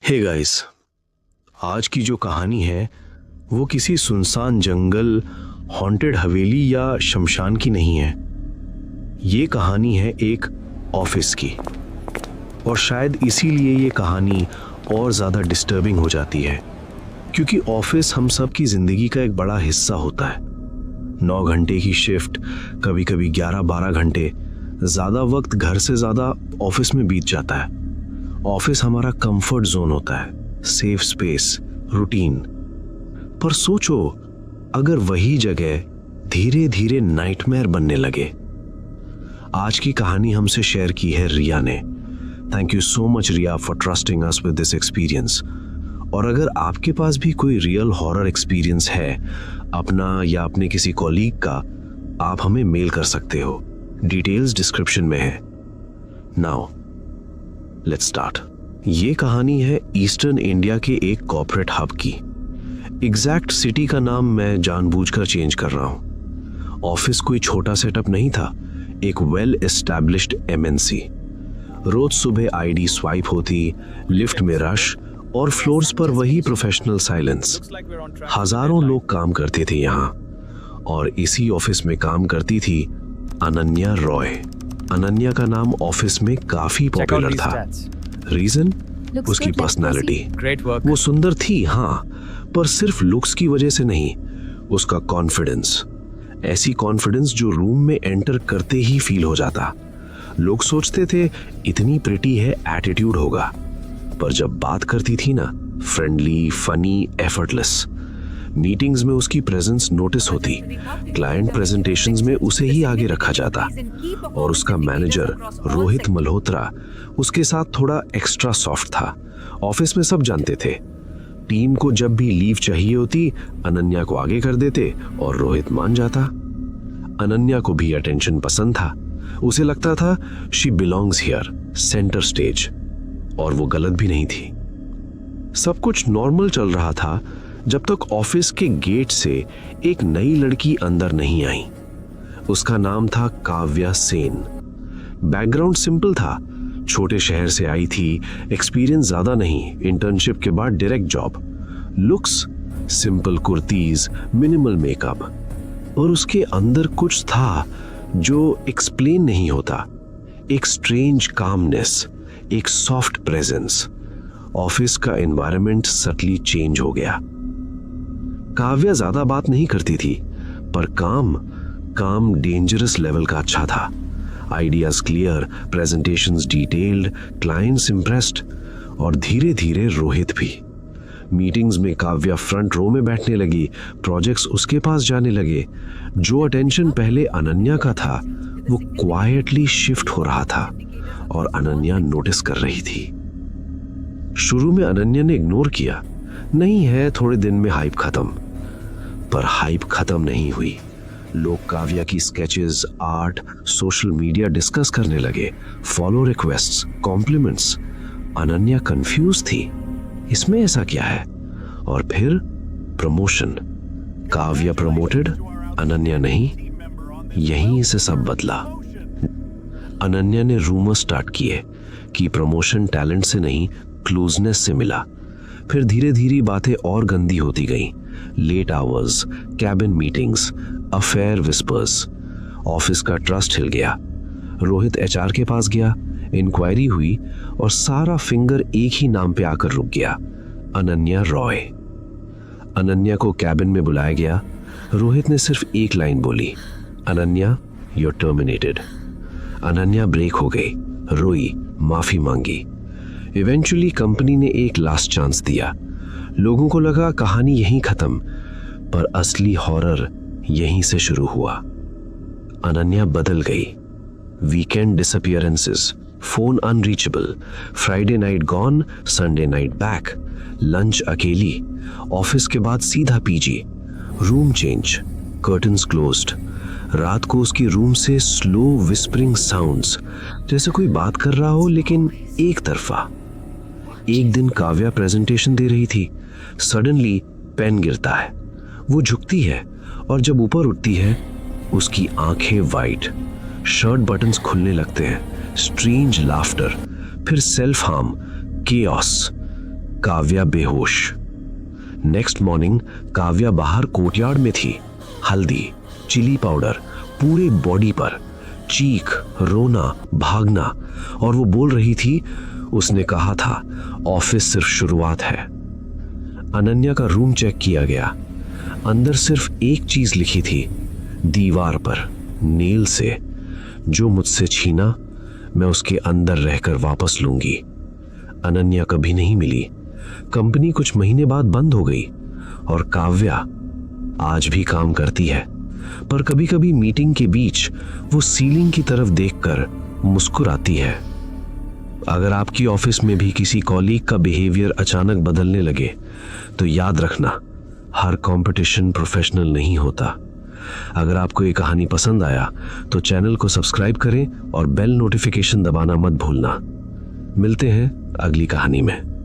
Hey guys, आज की जो कहानी है वो किसी सुनसान जंगल, हॉन्टेड हवेली या शमशान की नहीं है। ये कहानी है एक ऑफिस की, और शायद इसीलिए ये कहानी और ज़्यादा डिस्टर्बिंग हो जाती है, क्योंकि ऑफिस हम सब की ज़िंदगी का एक बड़ा हिस्सा होता है। 9 घंटे की शिफ्ट, कभी कभी 11-12 घंटे, ज़्यादा वक्त घर से ज़्यादा ऑफिस में बीत जाता है। ऑफिस हमारा कंफर्ट जोन होता है, सेफ स्पेस, रूटीन। पर सोचो, अगर वही जगह धीरे धीरे नाइटमेयर बनने लगे। आज की कहानी हमसे शेयर की है रिया ने। Thank you so much Riya for trusting us with this experience. और अगर आपके पास भी कोई रियल हॉरर एक्सपीरियंस है, अपना या अपने किसी कॉलीग का, आप हमें मेल कर सकते हो। डिटेल्स डिस्क्रिप्शन में है। Now let's start. ये कहानी है ईस्टर्न इंडिया के एक कॉर्पोरेट हब की। एग्जैक्ट सिटी का नाम मैं जानबूझकर चेंज कर रहा हूं। ऑफिस कोई छोटा सेटअप नहीं था, एक वेल एस्टैब्लिश्ड एमएनसी। रोज सुबह आईडी स्वाइप होती, लिफ्ट में रश और फ्लोर्स पर वही प्रोफेशनल साइलेंस। हजारों लोग काम करते थे यहाँ, और इसी ऑफिस में काम करती थी अनन्या रॉय। अनन्या का नाम ऑफिस में काफी पॉपुलर था। रीजन? उसकी पर्सनालिटी। वो सुंदर थी, हाँ, पर सिर्फ लुक्स की वजह से नहीं, उसका कॉन्फिडेंस। ऐसी कॉन्फिडेंस जो रूम में एंटर करते ही फील हो जाता। लोग सोचते थे इतनी प्रिटी है, एटीट्यूड होगा। पर जब बात करती थी ना, फ्रेंडली, फनी, एफर्टलेस। मीटिंग्स में उसकी प्रेजेंस नोटिस होती, क्लाइंट प्रेजेंटेशंस में उसे ही आगे रखा जाता, और उसका मैनेजर रोहित मल्होत्रा उसके साथ थोड़ा एक्स्ट्रा सॉफ्ट था। ऑफिस में सब जानते थे। टीम को जब भी लीव चाहिए होती, अनन्या को आगे कर देते और रोहित मान जाता। अनन्या को भी अटेंशन पसंद था। उसे लगता था she belongs here, centre stage. और वो गलत भी नहीं थी। सब कुछ नॉर्मल चल रहा था जब तक ऑफिस के गेट से एक नई लड़की अंदर नहीं आई। उसका नाम था काव्या सेन। बैकग्राउंड सिंपल था, छोटे शहर से आई थी, एक्सपीरियंस ज्यादा नहीं, इंटर्नशिप के बाद direct job. Looks simple kurtis, minimal makeup, और उसके अंदर कुछ था जो एक्सप्लेन नहीं होता। एक स्ट्रेंज कामनेस, एक सॉफ्ट प्रेजेंस। ऑफिस का एनवायरनमेंट सटली चेंज हो गया। काव्या ज्यादा बात नहीं करती थी, पर काम डेंजरस लेवल का अच्छा था। Ideas clear, presentations detailed, clients impressed, और धीरे धीरे रोहित भी। मीटिंग्स में काव्या फ्रंट रो में बैठने लगी, प्रोजेक्ट्स उसके पास जाने लगे। जो अटेंशन पहले अनन्या का था, वो क्वाइटली शिफ्ट हो रहा था, और अनन्या नोटिस कर रही थी। शुरू में अनन्या ने इग्नोर किया, नहीं है, थोड़े दिन में हाइप खत्म। पर हाइप खत्म नहीं हुई। लोग काव्या की sketches, art, social media discuss करने लगे, follow requests, compliments. Ananya confuse थी, इसमें ऐसा क्या है? और फिर प्रमोशन। काव्या प्रमोटेड, अनन्या नहीं। यहीं से सब बदला। अनन्या ने रूमर स्टार्ट किए कि प्रमोशन टैलेंट से नहीं, क्लोजनेस से मिला। फिर धीरे धीरे बातें और गंदी होती गईं। Late hours, cabin meetings, affair whispers. Office का ट्रस्ट हिल गया। रोहित एचआर के पास गया, इंक्वायरी हुई, और सारा फिंगर एक ही नाम पे आकर रुक गया, अनन्या रॉय। अनन्या को कैबिन में बुलाया गया। रोहित ने सिर्फ एक लाइन बोली, Ananya, you are terminated. Ananya break हो गई, रोई, माफी मांगी। इवेंचुअली कंपनी ने एक लास्ट चांस दिया। लोगों को लगा कहानी यहीं खत्म, पर असली हॉरर यहीं से शुरू हुआ। अनन्या बदल गई। Weekend disappearances, phone unreachable, Friday night gone, Sunday night back, lunch अकेली, ऑफिस के बाद सीधा PG, room change, curtains closed. रात को उसकी रूम से स्लो विस्परिंग साउंड्स, जैसे कोई बात कर रहा हो लेकिन एक तरफा। एक दिन काव्या प्रेजेंटेशन दे रही थी, सडनली पेन गिरता है। वो झुकती है, और जब ऊपर उठती है, उसकी आंखें वाइट, शर्ट बटन्स खुलने लगते हैं, स्ट्रेंज लाफ्टर, फिर सेल्फ हार्म, केओस। काव्या बेहोश। नेक्स्ट मॉर्निंग काव्या बाहर कोर्टयार्ड में थी, हल्दी, चिली पाउडर पूरे बॉडी पर, चीख, रोना, भागना, और वो बोल रही थी, उसने कहा था ऑफिस सिर्फ शुरुआत है। अनन्या का रूम चेक किया गया। अंदर सिर्फ एक चीज लिखी थी, दीवार पर नेल से, जो मुझसे छीना मैं उसके अंदर रहकर वापस लूंगी। अनन्या कभी नहीं मिली। कंपनी कुछ महीने बाद बंद हो गई और काव्या आज भी काम करती है, पर कभी कभी मीटिंग के बीच वो सीलिंग की तरफ देखकर मुस्कुराती है। अगर आपकी ऑफिस में भी किसी कॉलीग का बिहेवियर अचानक बदलने लगे तो याद रखना, हर कंपटीशन प्रोफेशनल नहीं होता। अगर आपको ये कहानी पसंद आया तो चैनल को सब्सक्राइब करें और बेल नोटिफिकेशन दबाना मत भूलना। मिलते हैं अगली कहानी में।